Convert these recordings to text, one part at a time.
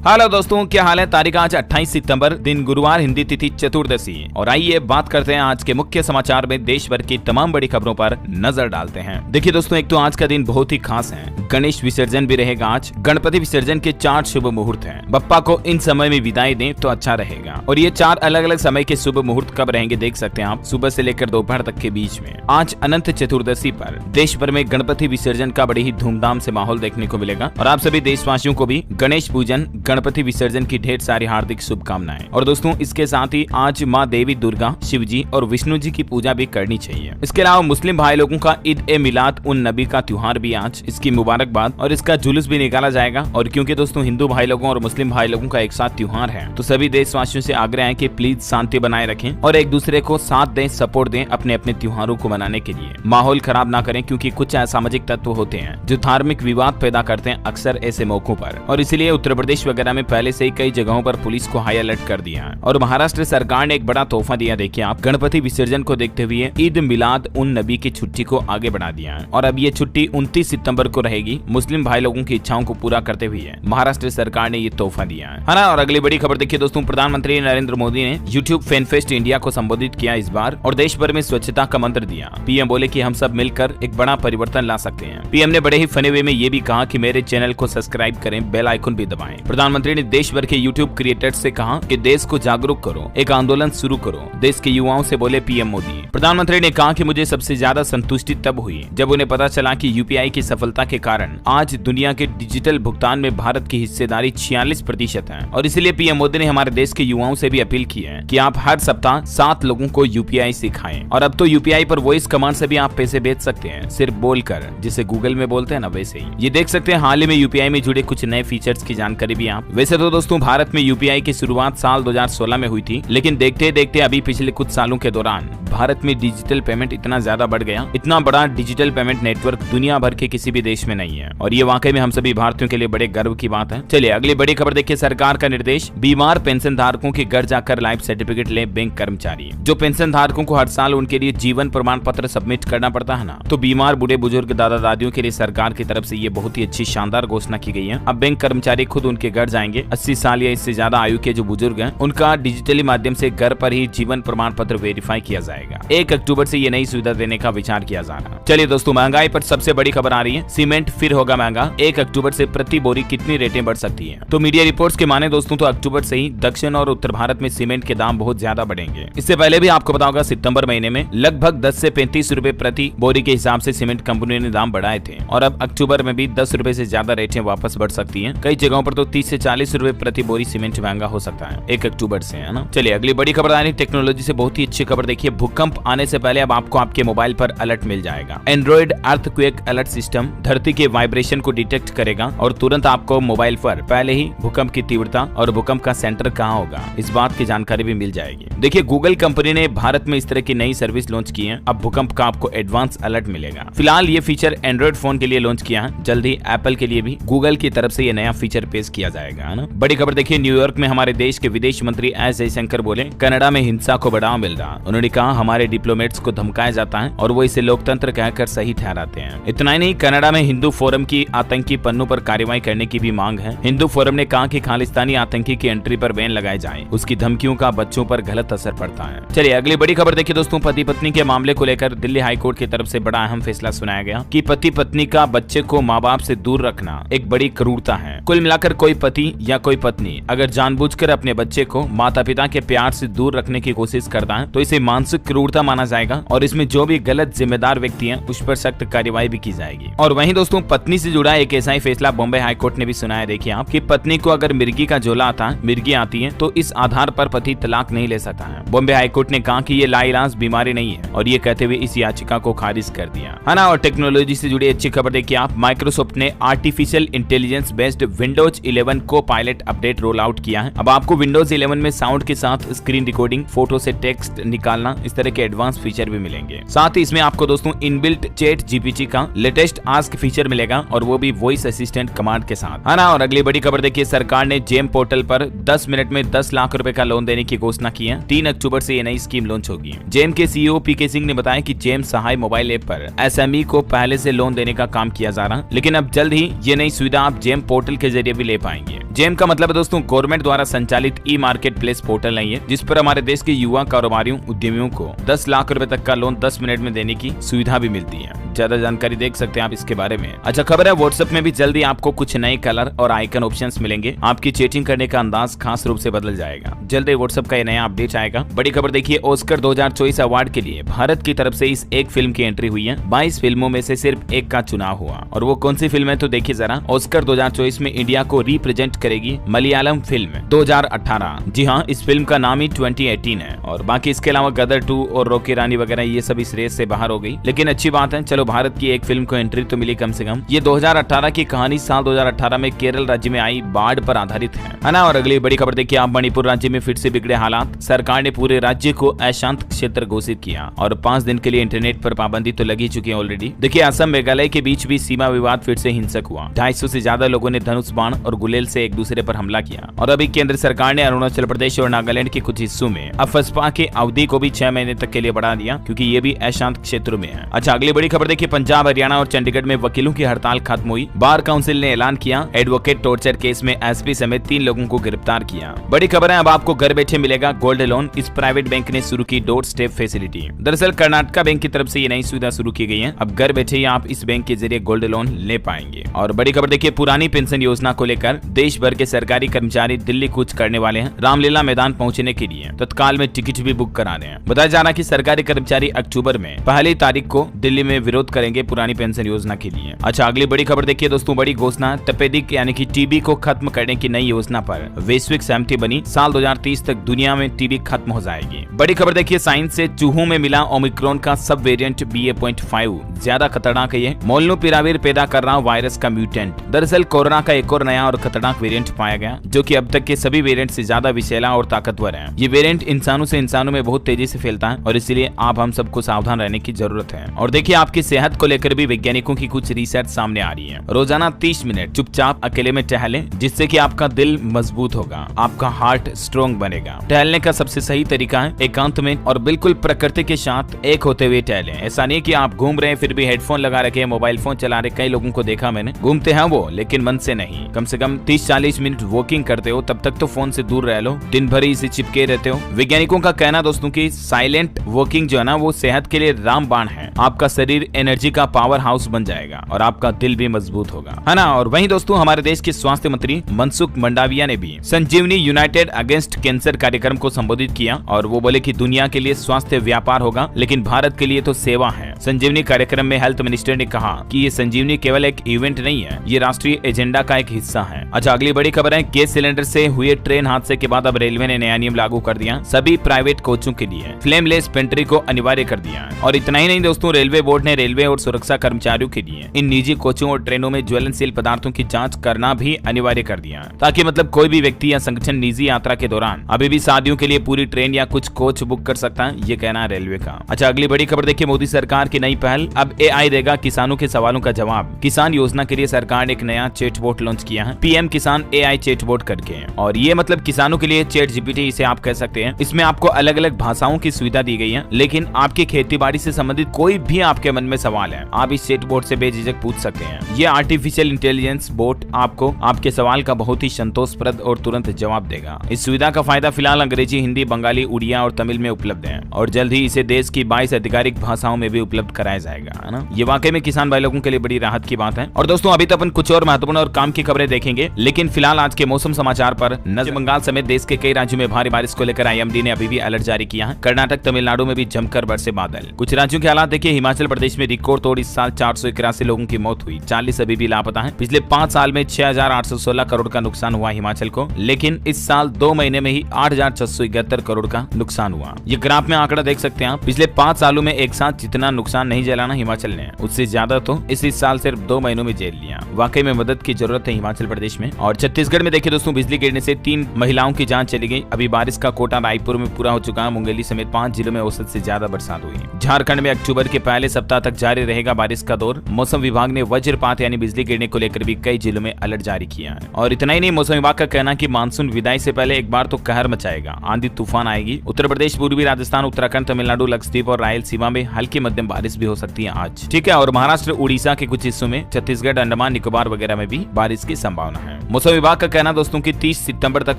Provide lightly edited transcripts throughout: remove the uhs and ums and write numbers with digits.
Hello दोस्तों, क्या हाल है। तारीख आज 28 सितंबर, दिन गुरुवार, हिंदी तिथि चतुर्दशी। और आइए बात करते हैं आज के मुख्य समाचार में देश भर की तमाम बड़ी खबरों पर नजर डालते हैं। देखिए दोस्तों, एक तो आज का दिन बहुत ही खास है। गणेश विसर्जन भी रहेगा आज। गणपति विसर्जन के 4 शुभ मुहूर्त हैं। बप्पा को इन समय में विदाई दें तो अच्छा रहेगा। और ये 4 अलग अलग समय के शुभ मुहूर्त कब रहेंगे देख सकते हैं आप, सुबह से लेकर दोपहर तक के बीच में। आज अनंत चतुर्दशी पर देश भर में गणपति विसर्जन का बड़ी ही धूमधाम से माहौल देखने को मिलेगा। और आप सभी देशवासियों को भी गणेश पूजन, गणपति विसर्जन की ढेर सारी हार्दिक शुभकामनाएं। और दोस्तों, इसके साथ ही आज माँ देवी दुर्गा, शिव जी और विष्णु जी की पूजा भी करनी चाहिए। इसके अलावा मुस्लिम भाई लोगों का ईद ए मिलाद उन नबी का त्योहार भी आज, इसकी मुबारकबाद और इसका जुलूस भी निकाला जाएगा। और क्योंकि दोस्तों हिंदू भाई लोगों और मुस्लिम भाई लोगों का एक साथ त्योहार है, तो सभी देशवासियों से आग्रह है कि प्लीज शांति बनाए रखें और एक दूसरे को साथ दें, सपोर्ट दें अपने अपने त्योहारों को मनाने के लिए। माहौल खराब ना करें, क्योंकि कुछ असामाजिक तत्व होते हैं जो धार्मिक विवाद पैदा करते हैं अक्सर ऐसे मौकों पर। और इसीलिए उत्तर प्रदेश वगैरह में पहले से ही कई जगहों पर पुलिस को हाई अलर्ट कर दिया है। और महाराष्ट्र सरकार ने एक बड़ा तोहफा दिया। देखिए आप, गणपति विसर्जन को देखते हुए ईद मिलाद उन नबी की छुट्टी को आगे बढ़ा दिया है। और अब ये छुट्टी 29 सितंबर को रहेगी। मुस्लिम भाई लोगों की इच्छाओं को पूरा करते हुए महाराष्ट्र सरकार ने ये तोहफा दिया है ना। और अगली बड़ी खबर देखिए दोस्तों, प्रधानमंत्री नरेंद्र मोदी ने यूट्यूब फैनफेस्ट इंडिया को संबोधित किया इस बार और देश भर में स्वच्छता का मंत्र दिया। पीएम बोले कि हम सब मिलकर एक बड़ा परिवर्तन ला सकते हैं। पीएम ने बड़े ही फनी वे में ये भी कहा कि मेरे चैनल को सब्सक्राइब करें, बेल आइकन भी दबाएं। प्रधानमंत्री ने देश भर के यूट्यूब क्रिएटर्स से कहा कि देश को जागरूक करो, एक आंदोलन शुरू करो, देश के युवाओं से बोले पीएम मोदी। प्रधानमंत्री ने कहा कि मुझे सबसे ज्यादा संतुष्टि तब हुई जब उन्हें पता चला कि यूपीआई की सफलता के कारण आज दुनिया के डिजिटल भुगतान में भारत की हिस्सेदारी 46% है। और इसलिए पीएम मोदी ने हमारे देश के युवाओं से भी अपील की है कि आप हर सप्ताह 7 लोगों को यूपीआई सिखाएं। और अब तो यूपीआई पर वॉइस कमांड से भी आप पैसे भेज सकते हैं, सिर्फ बोलकर, जिसे गूगल में बोलते हैं ना वैसे ही। ये देख सकते हैं हाल ही में यूपीआई में जुड़े कुछ नए फीचर्स की जानकारी भी आप। वैसे तो दोस्तों भारत में यूपीआई की शुरुआत साल 2016 में हुई थी, लेकिन देखते देखते अभी पिछले कुछ सालों के दौरान भारत में डिजिटल पेमेंट इतना ज्यादा बढ़ गया, इतना बड़ा डिजिटल पेमेंट नेटवर्क दुनिया भर के किसी भी देश में नहीं है। और ये वाकई में हम सभी भारतीयों के लिए बड़े गर्व की बात है। चलिए अगली बड़ी खबर देखिए, सरकार का निर्देश, बीमार पेंशन धारकों के घर जाकर लाइफ सर्टिफिकेट ले बैंक कर्मचारी। जो पेंशन धारकों को हर साल उनके लिए जीवन प्रमाण पत्र सबमिट करना पड़ता है ना, तो बीमार बूढ़े बुजुर्ग दादा दादियों के लिए सरकार की तरफ से ये बहुत ही अच्छी शानदार घोषणा की गई है। अब बैंक कर्मचारी खुद उनके घर जाएंगे। 80 साल या इससे ज्यादा आयु के जो बुजुर्ग हैं, उनका डिजिटली माध्यम से घर पर ही जीवन प्रमाण पत्र वेरीफाई किया जाएगा। 1 अक्टूबर से ये नई सुविधा देने का विचार किया जा रहा है। चलिए दोस्तों, महंगाई पर सबसे बड़ी खबर आ रही है। सीमेंट फिर होगा महंगा। 1 अक्टूबर से प्रति बोरी कितनी रेटें बढ़ सकती है? तो मीडिया रिपोर्ट्स के माने दोस्तों, तो अक्टूबर से ही दक्षिण और उत्तर भारत में सीमेंट के दाम बहुत ज्यादा बढ़ेंगे। इससे पहले भी आपको पता होगा, सितंबर महीने में लगभग 10 से 35 रुपए प्रति बोरी के हिसाब से सीमेंट कंपनियों ने दाम बढ़ाए थे। और अब अक्टूबर में भी 10 रुपए से ज्यादा रेटें वापस बढ़ सकती है। कई जगहों पर तो 30 से 40 रुपए प्रति बोरी सीमेंट महंगा हो सकता है 1 अक्टूबर से, है ना। चलिए अगली बड़ी खबर आ रही है टेक्नोलॉजी से, बहुत ही अच्छी खबर देखिए। भूकंप आने से पहले अब आपको आपके मोबाइल पर अलर्ट मिल जाएगा। एंड्रॉइड अर्थक्वेक अलर्ट सिस्टम धरती के वाइब्रेशन को डिटेक्ट करेगा और तुरंत आपको मोबाइल पर पहले ही भूकंप की तीव्रता और भूकंप का सेंटर कहां होगा, इस बात की जानकारी भी मिल जाएगी। देखिए, गूगल कंपनी ने भारत में इस तरह की नई सर्विस लॉन्च की है। अब भूकंप का आपको एडवांस अलर्ट मिलेगा। फिलहाल ये फीचर एंड्रॉइड फोन के लिए लॉन्च किया है। जल्द ही एप्पल के लिए भी गूगल की तरफ से ये नया फीचर पेश किया जाएगा, है ना। बड़ी खबर देखिए, न्यूयॉर्क में हमारे देश के विदेश मंत्री एस जयशंकर बोले, कनाडा में हिंसा को बढ़ावा मिल रहा। उन्होंने कहा, हमारे डिप्लोमेट्स को धमकाया जाता है और वो इसे लोकतंत्र कहकर सही ठहराते हैं। इतना ही नहीं, कनाडा में हिंदू फोरम की आतंकी पन्नों पर कार्रवाई करने की भी मांग है। हिंदू फोरम ने कहा कि खालिस्तानी आतंकी की एंट्री पर बैन लगाए जाए, उसकी धमकियों का बच्चों पर गलत असर पड़ता है। चलिए अगली बड़ी खबर देखिए दोस्तों, पति पत्नी के मामले को लेकर दिल्ली हाईकोर्ट की तरफ से बड़ा अहम फैसला सुनाया गया कि पति पत्नी का बच्चे को माँ बाप से दूर रखना एक बड़ी क्रूरता है। कुल मिलाकर कोई पति या कोई पत्नी अगर जानबूझकर अपने बच्चे को माता पिता के प्यार से दूर रखने की कोशिश करता है, तो इसे मानसिक क्रूरता माना जाएगा और इसमें जो भी गलत जिम्मेदार व्यक्ति है उस पर सख्त कार्रवाई भी की जाएगी। और वहीं दोस्तों, पत्नी से जुड़ा एक ऐसा ही फैसला बॉम्बे हाईकोर्ट ने भी सुनाया। देखिए आप, कि पत्नी को अगर मिर्गी का झोला आता है, मिर्गी आती है, तो इस आधार पर पति तलाक नहीं ले सकता है। बॉम्बे हाईकोर्ट ने कहा कि ये लाइलाज बीमारी नहीं है और ये कहते हुए इस याचिका को खारिज कर दिया, है ना। और टेक्नोलॉजी से जुड़ी अच्छी खबर देखिए आप, माइक्रोसॉफ्ट ने आर्टिफिशियल इंटेलिजेंस बेस्ड विंडोज 11 को पायलट अपडेट रोल आउट किया है। अब आपको विंडोज 11 में साउंड के साथ स्क्रीन रिकॉर्डिंग, फोटो से टेक्स्ट निकालना, इस तरह तरह के एडवांस फीचर भी मिलेंगे। साथ ही इसमें आपको दोस्तों इनबिल्ट चैट जीपीटी का लेटेस्ट आस्क फीचर मिलेगा और वो भी वॉइस असिस्टेंट कमांड के साथ, है ना। और अगली बड़ी खबर देखिए, सरकार ने जेम पोर्टल पर 10 मिनट में 10 लाख रुपए का लोन देने की घोषणा की है। 3 अक्टूबर से ये नई स्कीम लॉन्च होगी। जेम के सीईओ पीके सिंह ने बताया कि जेम सहाय मोबाइल ऐप पर एसएमई को पहले से लोन देने का काम किया जा रहा, लेकिन अब जल्द ही ये नई सुविधा आप जेम पोर्टल के जरिए भी ले पाएंगे। जेम का मतलब है दोस्तों गवर्नमेंट द्वारा संचालित ई मार्केट प्लेस पोर्टल नहीं है, जिस पर हमारे देश के युवा कारोबारियों उद्यमियों को 10 लाख रुपए तक का लोन 10 मिनट में देने की सुविधा भी मिलती है। ज्यादा जानकारी देख सकते हैं आप इसके बारे में। अच्छा खबर है, व्हाट्सएप में भी जल्दी आपको कुछ नए कलर और आइकन ऑप्शंस मिलेंगे। आपकी चैटिंग करने का अंदाज खास रूप से बदल जाएगा। जल्दी व्हाट्सएप का ये नया अपडेट आएगा। बड़ी खबर देखिए, ऑस्कर 2024 अवार्ड के लिए भारत की तरफ से इस एक फिल्म की एंट्री हुई है। 22 फिल्मों में से सिर्फ एक का चुनाव हुआ, और वो कौन सी फिल्म है तो देखिए जरा। ऑस्कर 2024 में इंडिया को रिप्रेजेंट करेगी मलयालम फिल्म 2018। जी हाँ, इस फिल्म का नाम ही 2018 है। और बाकी इसके अलावा गदर 2 और रॉकी रानी वगैरह ये सब इस रेस से बाहर हो गई। लेकिन अच्छी बात है, चलो भारत की एक फिल्म को एंट्री तो मिली कम से कम। ये 2018 की कहानी साल 2018 में केरल राज्य में आई बाढ़ पर आधारित है ना। और अगली बड़ी खबर देखिए, आप मणिपुर राज्य में फिर से बिगड़े हालात। सरकार ने पूरे राज्य को अशांत क्षेत्र घोषित किया और 5 दिन के लिए इंटरनेट पर पाबंदी तो लगी चुकी है ऑलरेडी। देखिए, असम मेघालय के बीच भी सीमा विवाद फिर से हिंसक हुआ। 250 से ज्यादा लोगों ने धनुष बाण और गुलेल से एक दूसरे पर हमला किया। और अभी केंद्र सरकार ने अरुणाचल प्रदेश और नागालैंड के कुछ हिस्सों में अफस्पा की अवधि को भी 6 महीने तक के लिए बढ़ा दिया, क्योंकि ये भी अशांत क्षेत्रों में है। अच्छा अगली बड़ी खबर देखिए, पंजाब हरियाणा और चंडीगढ़ में वकीलों की हड़ताल खत्म हुई। बार काउंसिल ने ऐलान किया, एडवोकेट टॉर्चर केस में एसपी समेत 3 लोगों को गिरफ्तार किया। बड़ी खबर है, अब आपको घर बैठे मिलेगा गोल्ड लोन। इस प्राइवेट बैंक ने शुरू की डोर स्टेप फैसिलिटी। दरअसल कर्नाटका बैंक की तरफ से ये नई सुविधा शुरू की गई है। अब घर बैठे ही आप इस बैंक के जरिए गोल्ड लोन ले पाएंगे। और बड़ी खबर देखिए, पुरानी पेंशन योजना को लेकर देश भर के सरकारी कर्मचारी दिल्ली कूच करने वाले हैं। रामलीला मैदान पहुंचने के लिए तत्काल में टिकट भी बुक करा रहे हैं। बताया जा रहा है कि सरकारी कर्मचारी अक्टूबर में 1 तारीख को दिल्ली में विरोध करेंगे पुरानी पेंशन योजना के लिए। अच्छा अगली बड़ी खबर देखिए दोस्तों, बड़ी घोषणा, तपेदिक यानी कि टीबी को खत्म करने की नई योजना पर वैश्विक सहमति बनी। साल 2030 तक दुनिया में टीबी खत्म हो जाएगी। बड़ी खबर देखिए, साइंस से चूहों में मिला ओमिक्रॉन का सब वेरिएंट BA.5 ज्यादा खतरनाक है। ये मोलनुपिराविर पैदा कर रहा वायरस का म्यूटेंट। दरअसल कोरोना का एक और नया और खतरनाक वेरिएंट पाया गया, जो कि अब तक के सभी वेरिएंट से ज्यादा विषैला और ताकतवर है। ये वेरिएंट इंसानों से इंसानों में बहुत तेजी से फैलता है और इसीलिए आप हम सबको सावधान रहने की जरूरत है। और देखिए, आपकी सेहत को लेकर भी वैज्ञानिकों की कुछ रिसर्च सामने आ रही है। रोजाना 30 मिनट चुपचाप अकेले में टहलें, जिससे कि आपका दिल मजबूत होगा, आपका हार्ट स्ट्रॉन्ग बनेगा। टहलने का सबसे सही तरीका है एकांत में और बिल्कुल प्रकृति के साथ एक होते हुए टहलें। ऐसा नहीं कि आप घूम रहे हैं फिर भी हेडफोन लगा रखे, मोबाइल फोन चला रहे। कई लोगों को देखा मैंने, घूमते हैं वो लेकिन मन से नहीं। कम से कम 30-40 मिनट वॉकिंग करते हो, तब तक तो फोन से दूर रह लो। दिन भर इसे चिपके रहते हो। वैज्ञानिकों का कहना दोस्तों की साइलेंट वॉकिंग जो है ना, वो सेहत के लिए रामबाण है। आपका शरीर एनर्जी का पावर हाउस बन जाएगा और आपका दिल भी मजबूत होगा, है ना। और वहीं दोस्तों, हमारे देश के स्वास्थ्य मंत्री मनसुख मंडाविया ने भी संजीवनी यूनाइटेड अगेंस्ट कैंसर कार्यक्रम को संबोधित किया और वो बोले कि दुनिया के लिए स्वास्थ्य व्यापार होगा, लेकिन भारत के लिए तो सेवा है। संजीवनी कार्यक्रम में हेल्थ मिनिस्टर ने कहा कि ये संजीवनी केवल एक इवेंट नहीं है, ये राष्ट्रीय एजेंडा का एक हिस्सा है। अच्छा अगली बड़ी खबर है, गैस सिलेंडर से हुए ट्रेन हादसे के बाद अब रेलवे ने नया नियम लागू कर दिया। सभी प्राइवेट कोचों के लिए फ्लेमलेस पेंट्री को अनिवार्य कर दिया। और इतना ही नहीं दोस्तों, रेलवे बोर्ड ने रेलवे और सुरक्षा कर्मचारियों के लिए इन निजी कोचों और ट्रेनों में ज्वलनशील पदार्थों की जांच करना भी अनिवार्य कर दिया, ताकि मतलब कोई भी व्यक्ति या संगठन निजी यात्रा के दौरान अभी भी शादियों के लिए पूरी ट्रेन या कुछ कोच बुक कर सकता है, ये कहना है रेलवे का। अच्छा अगली बड़ी खबर देखिए, मोदी सरकार की नई पहल, अब AI देगा किसानों के सवालों का जवाब। किसान योजना के लिए सरकार ने एक नया चैटबॉट लॉन्च किया है, PM किसान AI चैटबॉट करके। और ये मतलब किसानों के लिए चैट जीपीटी इसे आप कह सकते हैं। इसमें आपको अलग अलग भाषाओं की सुविधा दी गई है, लेकिन आपकी खेती बाड़ी से संबंधित कोई भी आपके मन में सवाल है, आप इस चैटबॉट से बेझिझक पूछ सकते हैं। ये आर्टिफिशियल इंटेलिजेंस बोट आपको आपके सवाल का बहुत ही संतोषप्रद और तुरंत जवाब देगा। इस सुविधा का फायदा फिलहाल अंग्रेजी, हिंदी, बंगाली, उड़िया और तमिल में उपलब्ध है और जल्द ही इसे देश की 22 आधिकारिक भाषाओं में भी उपलब्ध कराया जाएगा, है ना। ये वाकई में किसान भाई लोगों के लिए बड़ी राहत की बात है। और दोस्तों, अभी तो अपन कुछ और महत्वपूर्ण और काम की खबरें देखेंगे, लेकिन फिलहाल आज के मौसम समाचार पर नजर। बंगाल समेत देश के कई राज्यों में भारी बारिश को लेकर IMD ने अभी भी अलर्ट जारी किया है। कर्नाटक, तमिलनाडु में भी जमकर बरसे बादल। कुछ राज्यों के हालात देखिए, हिमाचल प्रदेश में रिकॉर्ड तोड़ इस साल 481 लोगों की मौत हुई, 40 अभी भी लापता है। पिछले 5 साल में 6816 करोड़ का नुकसान हुआ हिमाचल को, लेकिन इस साल 2 महीने में ही 8671 करोड़ का नुकसान हुआ। ये ग्राफ में आंकड़ा देख सकते हैं आप। पिछले 5 सालों में एक साथ जितना नुकसान नहीं झेलाना हिमाचल ने, उससे ज्यादा तो इस साल सिर्फ 2 महीनों में झेल लिया। वाकई में मदद की जरूरत है हिमाचल प्रदेश में। और छत्तीसगढ़ में देखिए दोस्तों, बिजली गिरने से 3 महिलाओं की जान चली गई। अभी बारिश का कोटा रायपुर में पूरा हो चुका है। मुंगेली समेत 5 5 जिलों में औसत से ज्यादा बरसात हुई। झारखंड में अक्टूबर के पहले सप्ताह तक जारी रहेगा बारिश का दौर। मौसम विभाग ने वज्रपात यानी बिजली गिरने को लेकर भी कई जिलों में अलर्ट जारी किया है। और इतना ही नहीं, मौसम विभाग का कहना कि मानसून विदाई से पहले एक बार तो कहर मचाएगा, आंधी तूफान आएगी। उत्तर प्रदेश, पूर्वी राजस्थान, उत्तराखंड, तमिलनाडु, लक्षद्वीप और रायलसीमा में हल्की मध्यम बारिश भी हो सकती है आज। ठीक है, और महाराष्ट्र, उड़ीसा के कुछ हिस्सों में, छत्तीसगढ़, अंडमान निकोबार वगैरह में भी बारिश की संभावना है। मौसम विभाग का कहना दोस्तों कि 30 सितंबर तक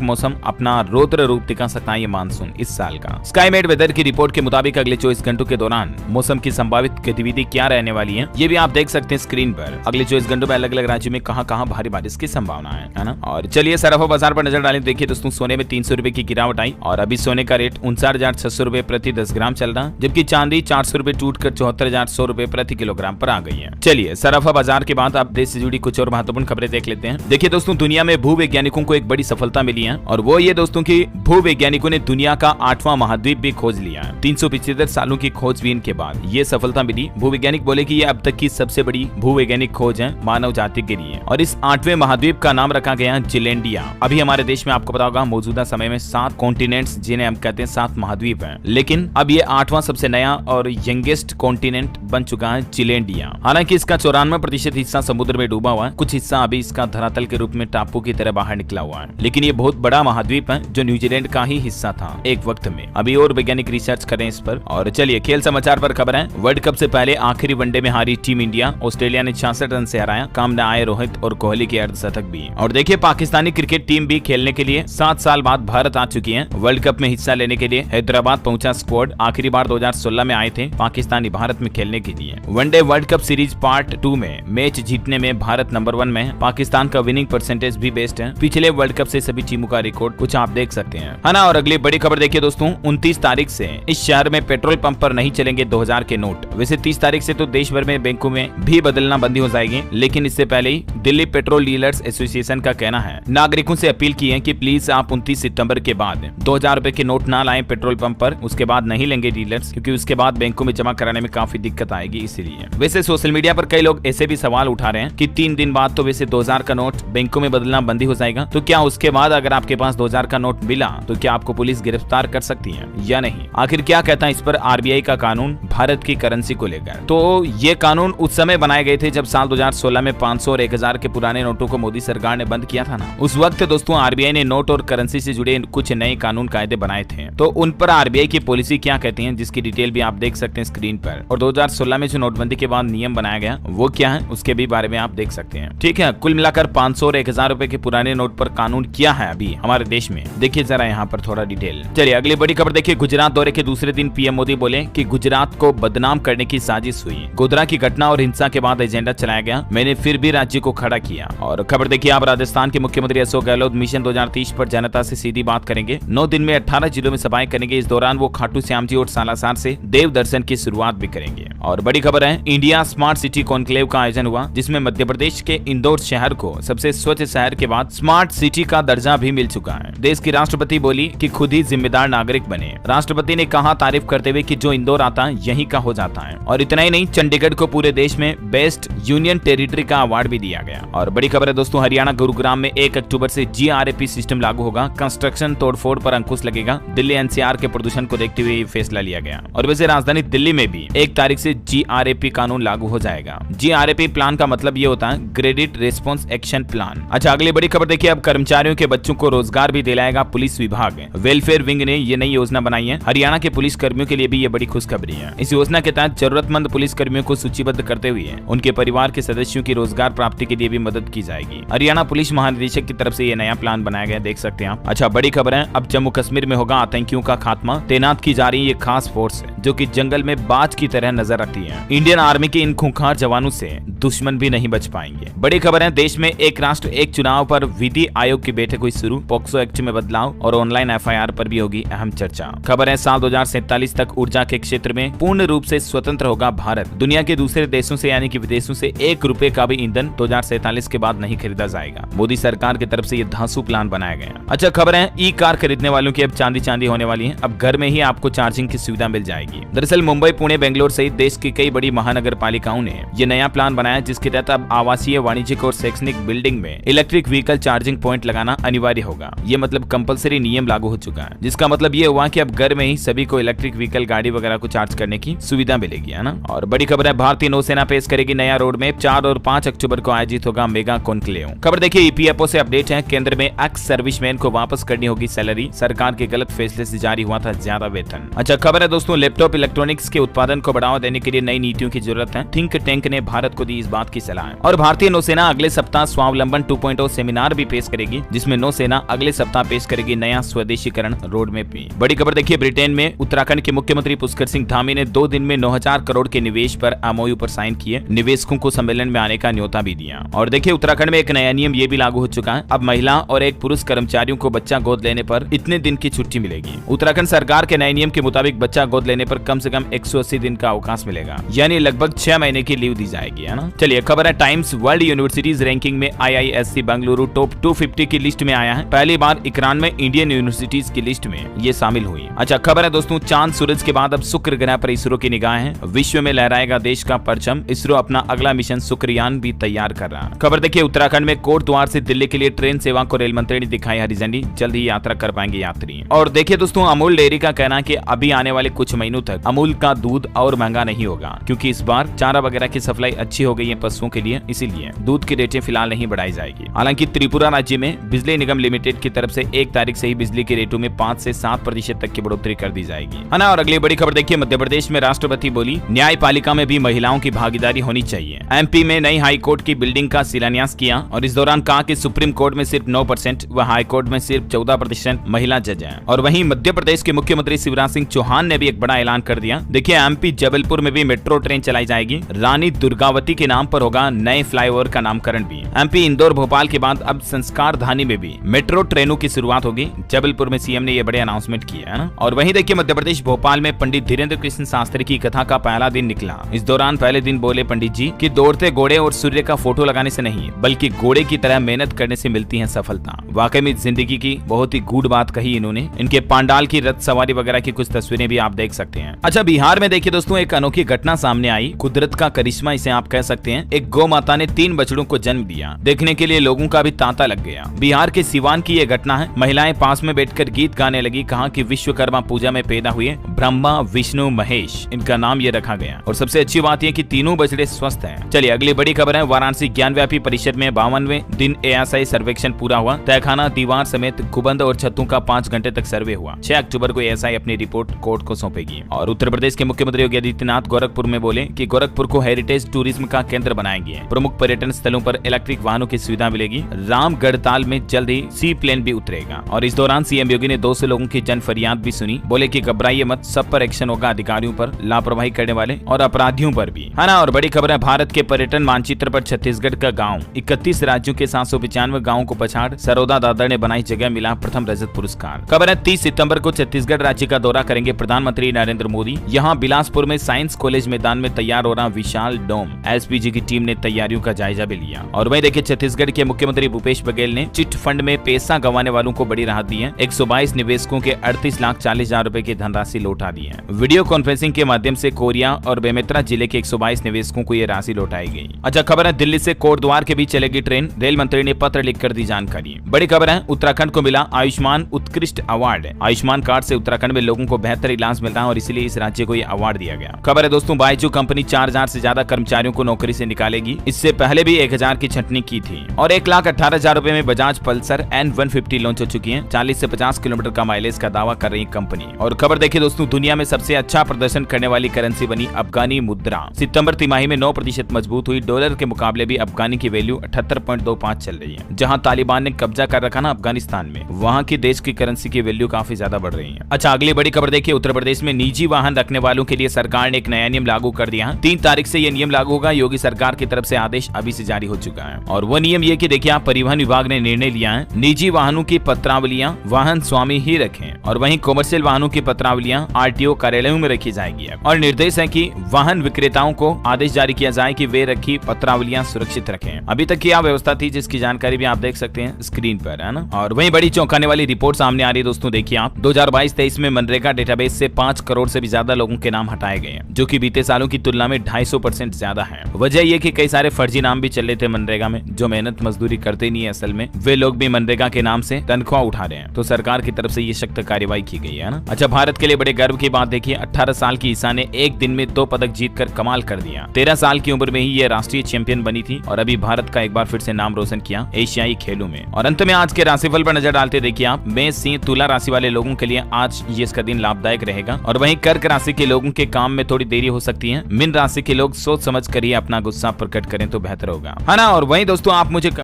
मौसम अपना रौद्र रूप दिखा सकता है ये मानसून इस साल का। स्काईमेट वेदर की रिपोर्ट के मुताबिक अगले 24 घंटों के दौरान मौसम की संभावित गतिविधि क्या रहने वाली है, ये भी आप देख सकते हैं स्क्रीन पर। अगले 24 घंटों में अलग अलग राज्यों में कहां भारी बारिश की संभावना है ना। और चलिए सराफा बाजार पर नजर डालें। देखिए दोस्तों, सोने में 300 रुपए की गिरावट आई और अभी सोने का रेट 49,600 रुपए प्रति 10 ग्राम चल रहा, जबकि चांदी 400 रुपए टूटकर 74,100 रुपए प्रति किलोग्राम पर आ गई है। चलिए सराफा बाजार के बाद आप देश से जुड़ी कुछ और महत्वपूर्ण खबरें देख लेते हैं। देखिए दोस्तों, दुनिया में भूवैज्ञानिकों को एक बड़ी सफलता मिली है और वो ये दोस्तों की भूवैज्ञानिकों ने दुनिया का 8वां महाद्वीप भी खोज लिया है। 375 सालों की खोजबीन के बाद ये सफलता मिली। भूवैज्ञानिक बोले कि ये अब तक की सबसे बड़ी भूवैज्ञानिक खोज है मानव जाति के लिए और इस 8वें महाद्वीप का नाम रखा गया जिलैंडिया। अभी हमारे देश में आपको पता होगा मौजूदा समय में 7 कॉन्टिनेंट्स जिन्हें हम कहते हैं 7 महाद्वीप हैं, लेकिन अब ये 8वां सबसे नया और यंगेस्ट कॉन्टिनेंट बन चुका है जिलैंडिया। हालांकि इसका 94% हिस्सा समुद्र में डूबा हुआ है, कुछ हिस्सा अभी इसका धरातल के रूप में टापू की तरह बाहर निकला हुआ है, लेकिन ये बहुत बड़ा महाद्वीप है जो न्यूजीलैंड का ही हिस्सा था एक वक्त में। अभी और वैज्ञानिक रिसर्च करें इस पर। और चलिए खेल समाचार पर खबर है। वर्ल्ड कप से पहले आखिरी वनडे में हारी टीम इंडिया, ऑस्ट्रेलिया ने 66 रन से हराया, काम न आए रोहित और कोहली के अर्धशतक भी। और देखिए पाकिस्तानी क्रिकेट टीम भी खेलने के लिए 7 साल बाद भारत आ चुकी है। वर्ल्ड कप में हिस्सा लेने के लिए हैदराबाद पहुंचा स्क्वाड। आखिरी बार 2016 में आए थे पाकिस्तानी भारत में खेलने के लिए। One day world cup series part 2 में मैच जीतने में भारत नंबर 1 में है। पाकिस्तान का विनिंग परसेंटेज भी बेस्ट है पिछले वर्ल्ड कप से सभी टीमों का रिकॉर्ड कुछ आप देख सकते हैं, है ना। और अगली बड़ी खबर देखिए दोस्तों, 29 तारीख से इस शहर में पेट्रोल पंप पर नहीं चलेंगे 2000 के नोट। वैसे 30 तारीख से तो देश भर में बैंकों में भी बदलना बंदी हो जाएगी, लेकिन इससे पहले ही दिल्ली पेट्रोल डीलर्स एसोसिएशन का कहना है नागरिकों से अपील की है कि प्लीज आप 29 सितंबर के बाद 2000 रुपए के नोट ना लाएं पेट्रोल पंप पर, उसके बाद नहीं लेंगे डीलर्स, क्योंकि उसके बाद बैंकों में जमा कराने में काफी दिक्कत आएगी इसीलिए। वैसे सोशल मीडिया पर कई लोग ऐसे भी सवाल उठा रहे हैं कि 3 दिन बाद तो वैसे 2000 का नोट बैंकों में बदलना बंदी हो जाएगा, तो क्या उसके बाद अगर आपके पास 2000 का नोट मिला तो क्या आपको पुलिस गिरफ्तार कर सकती है या नहीं? आखिर क्या कहता है इस पर आरबीआई का कानून भारत की करेंसी को लेकर? तो ये कानून उस समय बनाए गए थे जब साल 2016 में 500 और 1000 के पुराने नोटों को मोदी सरकार ने बंद किया था ना। उस वक्त दोस्तों आरबीआई ने नोट और करेंसी से जुड़े कुछ नए कानून कायदे बनाए थे, तो उन पर आरबीआई की पॉलिसी क्या कहती है जिसकी डिटेल भी आप देख सकते हैं स्क्रीन पर। और 2016 में जो नोटबंदी के बाद नियम बनाया गया वो क्या है उसके भी बारे में आप देख सकते हैं। ठीक है, कुल मिलाकर 500 और 1000 रुपए के पुराने नोट पर कानून क्या है अभी हमारे देश में, देखिए जरा यहाँ पर थोड़ा डिटेल। चलिए अगली बड़ी खबर देखिए। गुजरात दौरे के दूसरे दिन पीएम मोदी बोले कि गुजरात को बदनाम करने की साजिश हुई। गोधरा की घटना और हिंसा के बाद एजेंडा चलाया गया, मैंने फिर भी राज्य को खड़ा किया। और खबर देखिए आप, राजस्थान के मुख्यमंत्री अशोक गहलोत मिशन 2030 पर जनता से सीधी बात करेंगे। 9 दिन में 18 जिलों में सभाएं करेंगे। इस दौरान वो खाटू श्याम जी और सालासर से देव दर्शन की शुरुआत भी करेंगे। और बड़ी खबर है, इंडिया स्मार्ट सिटी कॉन्क्लेव का आयोजन हुआ, जिसमें मध्य प्रदेश के इंदौर शहर को सबसे स्वच्छ शहर के बाद स्मार्ट सिटी का दर्जा भी मिल चुका है। देश की राष्ट्रपति बोली कि खुद ही जिम्मेदार नागरिक बने। राष्ट्रपति ने कहा तारीफ करते हुए कि जो इंदौर आता है यहीं का हो जाता है। और इतना ही नहीं, चंडीगढ़ को पूरे देश में बेस्ट यूनियन टेरिटरी का अवार्ड भी दिया गया। और बड़ी खबर है दोस्तों, हरियाणा गुरुग्राम में 1 अक्टूबर से जीआरएपी सिस्टम लागू होगा। कंस्ट्रक्शन तोड़फोड़ पर अंकुश लगेगा। दिल्ली एनसीआर के प्रदूषण को देखते हुए ये फैसला लिया गया। और वैसे राजधानी दिल्ली में भी 1 तारीख से जीआरएपी कानून लागू हो जाएगा। जीआरएपी प्लान का मतलब ये होता है ग्रेडिट रेस्पॉन्स एक्शन प्लान। अच्छा अगली बड़ी खबर देखिए, अब कर्मचारियों के बच्चों को रोजगार भी दिलाएगा पुलिस विभाग। वेलफेयर विंग ने ये नई योजना बनाई है। हरियाणा के पुलिस कर्मियों के लिए भी ये बड़ी खुशखबरी है। इस योजना के तहत जरूरतमंद पुलिस कर्मियों को सूचीबद्ध करते हुए उनके परिवार के सदस्यों की रोजगार प्राप्ति के लिए भी मदद की जाएगी। हरियाणा पुलिस महानिदेशक की तरफ से ये नया प्लान बनाया गया, देख सकते हैं आप। अच्छा बड़ी खबर है, अब जम्मू कश्मीर में होगा आतंकियों का खात्मा। तैनात की जा रही ये खास फोर्स है जो कि जंगल में बाज की तरह नजर रखती है। इंडियन आर्मी के इन खूंखार जवानों से दुश्मन भी नहीं बच पाएंगे। बड़ी खबर है, देश में एक राष्ट्र एक चुनाव पर विधि आयोग की बैठक हुई शुरू। पॉक्सो एक्ट में बदलाव और ऑनलाइन एफआईआर पर भी होगी अहम चर्चा। खबर है, साल 2047 तक ऊर्जा के क्षेत्र में पूर्ण रूप से स्वतंत्र होगा भारत। दुनिया के दूसरे देशों से यानी कि विदेशों से 1 रुपए का भी ईंधन 2047 के बाद नहीं खरीदा जाएगा। मोदी सरकार की तरफ से ये धांसू प्लान बनाया गया। अच्छा खबर है, ई कार खरीदने वालों की अब चांदी होने वाली है। अब घर में ही आपको चार्जिंग की सुविधा मिल जाएगी। जाएगी। दरअसल मुंबई, पुणे, बेंगलोर सहित देश की कई बड़ी महानगर पालिकाओं ने ये नया प्लान बनाया, जिसके तहत अब आवासीय, वाणिज्यिक और शैक्षणिक बिल्डिंग में इलेक्ट्रिक व्हीकल चार्जिंग पॉइंट लगाना अनिवार्य होगा। ये मतलब कंपलसरी नियम लागू हो चुका है, जिसका मतलब ये हुआ कि अब घर में ही सभी को इलेक्ट्रिक व्हीकल, गाड़ी वगैरह को चार्ज करने की सुविधा मिलेगी, है ना। और बड़ी खबर है, भारतीय नौसेना पेश करेगी नया रोड मैप। 4 और 5 अक्टूबर को आयोजित होगा मेगा कॉन्क्लेव। खबर देखिए ईपीएफओ से अपडेट है, केंद्र में एक्स सर्विसमैन को वापस करनी होगी सैलरी। सरकार के गलत फैसले से जारी हुआ था ज्यादा वेतन। अच्छा खबर है दोस्तों, लैपटॉप इलेक्ट्रॉनिक्स के उत्पादन को बढ़ावा देने के लिए नई नीतियों की जरूरत है। थिंक टैंक ने भारत को दी इस बात की सलाह। और भारतीय नौसेना अगले सप्ताह स्वावलंबन 2.0 सेमिनार भी पेश करेगी, जिसमें नौसेना अगले सप्ताह पेश करेगी नया स्वदेशीकरण रोड मैप भी। बड़ी खबर देखिए, ब्रिटेन में उत्तराखंड के मुख्यमंत्री पुष्कर सिंह धामी ने 2 दिन में 9,000 करोड़ के निवेश पर एमओयू पर साइन किए। निवेशकों को सम्मेलन में आने का न्योता भी दिया। और देखिए उत्तराखंड में एक नया नियम ये भी लागू हो चुका है, अब महिला और एक पुरुष कर्मचारियों को बच्चा गोद लेने पर इतने दिन की छुट्टी मिलेगी। उत्तराखंड सरकार के नए नियम के मुताबिक बच्चा गोद लेने पर कम से कम 180 दिन का अवकाश मिलेगा, यानी लगभग 6 महीने की लीव दी जाएगी, है ना। चलिए खबर है, टाइम्स वर्ल्ड यूनिवर्सिटीज रैंकिंग में IISc बेंगलुरु टॉप 250 की लिस्ट में आया है। पहली बार 91 इंडियन यूनिवर्सिटीज की लिस्ट में ये शामिल हुई। अच्छा खबर है दोस्तों, चांद सूरज के बाद अब शुक्र ग्रह पर इसरो की निगाह है। विश्व में लहराएगा देश का परचम। इसरो अपना अगला मिशन शुक्रयान भी तैयार कर रहा है। खबर देखिए, उत्तराखंड में कोटद्वार से दिल्ली के लिए ट्रेन सेवा को रेल मंत्री ने दिखाई हरी झंडी। जल्द ही यात्रा कर पाएंगे यात्री। और देखिए दोस्तों, अमूल डेयरी का कहना है कि अभी आने वाले कुछ महीनों तक अमूल का दूध और महंगा नहीं होगा, क्योंकि इस बार चारा वगैरह की सप्लाई अच्छी हो गई है पशुओं के लिए, इसीलिए दूध की रेटें फिलहाल नहीं बढ़ाई जाएगी। हालांकि त्रिपुरा राज्य में बिजली निगम लिमिटेड की तरफ से 1 तारीख से ही बिजली के रेटों में 5 से 7% तक की बढ़ोतरी कर दी जाएगी, है ना। और अगली बड़ी खबर देखिए, मध्य प्रदेश में राष्ट्रपति बोली न्यायपालिका में भी महिलाओं की भागीदारी होनी चाहिए। MP में नई हाई कोर्ट की बिल्डिंग का शिलान्यास किया और इस दौरान कहा कि सुप्रीम कोर्ट में सिर्फ 9% व हाई कोर्ट में सिर्फ 14% महिला जज हैं। और वहीं मध्य प्रदेश के मुख्यमंत्री शिवराज सिंह चौहान ने भी एक बड़ा ऐलान कर दिया। देखिए MP जबलपुर में भी मेट्रो ट्रेन चलाई जाएगी। रानी दुर्गावती के नाम पर होगा नए फ्लाईओवर का नामकरण भी। MP इंदौर, भोपाल के बाद अब संस्कार धानी में भी मेट्रो ट्रेनों की शुरुआत होगी। जबलपुर में सीएम ने यह बड़े अनाउंसमेंट किया है ना। और वहीं देखिए मध्य प्रदेश भोपाल में पंडित धीरेन्द्र कृष्ण शास्त्री की कथा का पहला दिन निकला। इस दौरान पहले दिन बोले पंडित जी कि दौड़ते घोड़े और सूर्य का फोटो लगाने से नहीं, बल्कि घोड़े की तरह मेहनत करने से मिलती है सफलता। वाकई में जिंदगी की बहुत ही गूढ़ बात कही इन्होंने। इनके पांडाल की रथ सवारी वगैरह की कुछ तस्वीरें भी आप देख सकते हैं। अच्छा बिहार में देखिए दोस्तों, एक अनोखी घटना सामने आई। कुदरत का करिश्मा इसे आप कह सकते हैं। एक गौ माता ने 3 बछड़ों को जन्म दिया। देखने के लिए लोगों का भी तांता लग गया। बिहार के सिवान की यह घटना है। महिलाएं पास में बैठकर गीत गाने लगी। कहा कि विश्वकर्मा पूजा में पैदा हुए ब्रह्मा, विष्णु, महेश, इनका नाम ये रखा गया। और सबसे अच्छी बात यह कि तीनों बछड़े स्वस्थ हैं। चलिए अगली बड़ी खबर है, वाराणसी ज्ञानव्यापी परिषद में 52वें दिन ASI सर्वेक्षण पूरा हुआ। तहखाना, दीवार समेत गुबंद और छतों का 5 घंटे तक सर्वे हुआ। 6 अक्टूबर को ASI अपनी रिपोर्ट कोर्ट को सौंपेगी। और उत्तर प्रदेश के मुख्यमंत्री योगी आदित्यनाथ गोरखपुर में बोले कि गोरखपुर को हेरिटेज टूरिज्म का केंद्र बनाएंगे। प्रमुख पर्यटन स्थलों पर इलेक्ट्रिक वाहनों की सुविधा मिलेगी। रामगढ़ताल में जल्द ही सी प्लेन भी उतरेगा। और इस दौरान सीएम योगी ने 200 लोगों की जन फरियाद भी सुनी। बोले कि घबराइए मत, सब पर एक्शन होगा, अधिकारियों पर, लापरवाही करने वाले और अपराधियों पर भी, है ना। और बड़ी खबर है, भारत के पर्यटन मानचित्र पर छत्तीसगढ़ का गाँव। 31 राज्यों के 795 गाँव को पछाड़ सरोदा दादर ने बनाई जगह, मिला प्रथम रजत पुरस्कार। खबर है 30 सितंबर को छत्तीसगढ़ राज्य का दौरा करेंगे प्रधानमंत्री नरेंद्र मोदी। यहाँ बिलासपुर में साइंस कॉलेज मैदान में तैयार हो रहा विशाल डोम। SPG की टीम ने तैयारियों का जायजा भी लिया। और वहीं देखिए छत्तीसगढ़ के मुख्यमंत्री भूपेश बघेल ने चिट फंड में पैसा गंवाने वालों को बड़ी राहत दी है। 122 निवेशकों के 38,40,000 रुपए की धनराशि लौटा दी है। वीडियो कॉन्फ्रेंसिंग के माध्यम से कोरिया और बेमेतरा जिले के 122 निवेशकों को यह राशि लौटाई गई। अच्छा खबर है, दिल्ली से कोटद्वार के बीच चलेगी ट्रेन। रेल मंत्री ने पत्र लिखकर दी जानकारी। बड़ी खबर है, उत्तराखंड को मिला आयुष्मान उत्कृष्ट अवार्ड। आयुष्मान कार्ड से उत्तराखंड में लोगों को बेहतर इलाज मिल रहा है और इसलिए इस राज्य को यह अवार्ड दिया गया। खबर है दोस्तों, बायजू कंपनी 4000 से ज्यादा कर्मचारियों को नौकरी से निकालेगी। इससे पहले भी 1000 की छंटनी की थी। और 1,18,000 रुपए में बजाज पल्सर N150 लॉन्च हो चुकी है। 40 से 50 किलोमीटर का माइलेज का दावा कर रही कंपनी। और खबर देखिए दोस्तों, दुनिया में सबसे अच्छा प्रदर्शन करने वाली करेंसी बनी अफगानी मुद्रा। सितंबर तिमाही में 9% मजबूत हुई। डॉलर के मुकाबले भी अफगानी की वैल्यू 78.25 चल रही है। जहां तालिबान ने कब्जा कर रखा ना अफगानिस्तान में, वहां की देश की करेंसी की वैल्यू काफी ज्यादा बढ़ रही है। अच्छा अगली बड़ी खबर देखिए, उत्तर प्रदेश में निजी वाहन रखने वालों के लिए सरकार ने एक नया नियम लागू कर दिया है। 3 तारीख से यह नियम लागू होगा। योगी सरकार की तरफ से आदेश अभी से जारी हो चुका है। और वो नियम ये कि देखिए आप परिवहन विभाग ने निर्णय लिया है, निजी वाहनों की पत्रावलियां वाहन स्वामी ही रखें। और वहीं कॉमर्शियल वाहनों की पत्रावलियां RTO कार्यालयों में रखी जाएगी। और निर्देश है कि वाहन विक्रेताओं को आदेश जारी किया जाए कि वे रखी पत्रावलियां सुरक्षित रखें। अभी तक क्या व्यवस्था थी, जिसकी जानकारी भी आप देख सकते हैं स्क्रीन पर, है ना। और वहीं बड़ी चौंकाने वाली रिपोर्ट सामने आ रही है दोस्तों। देखिए आप 2022-23 में मनरेगा डेटाबेस से 5 करोड़ करोड़ से भी ज्यादा लोगों के नाम हटाए गए हैं, जो कि बीते सालों की तुलना में 250% ज्यादा है। वजह यह कि कई सारे फर्जी नाम भी चल रहे थे मनरेगा में, जो मेहनत मजदूरी करते नहीं है, असल में वे लोग भी मनरेगा के नाम से तनख्वाह उठा रहे हैं। तो सरकार की तरफ से ये सख्त कार्रवाई की गई है ना। अच्छा, भारत के लिए बड़े गर्व की बात देखिए, 18 साल की ईसा ने एक दिन में 2 पदक जीतकर कमाल कर दिया। 13 साल की उम्र में ही ये राष्ट्रीय चैंपियन बनी थी और अभी भारत का एक बार फिर से नाम रोशन किया एशियाई खेलों में। और अंत में आज के राशिफल पर नजर डालते देखिए आप, मेष, सिंह, तुला राशि वाले लोगों के लिए आज ये इसका दिन लाभदायक रहेगा और वहीं कर्क राशि के लोगों के काम में थोड़ी देरी हो सकती है। मीन राशि के लोग सोच समझ कर ही अपना गुस्सा प्रकट करें तो बेहतर होगा, है ना। और वहीं दोस्तों आप मुझे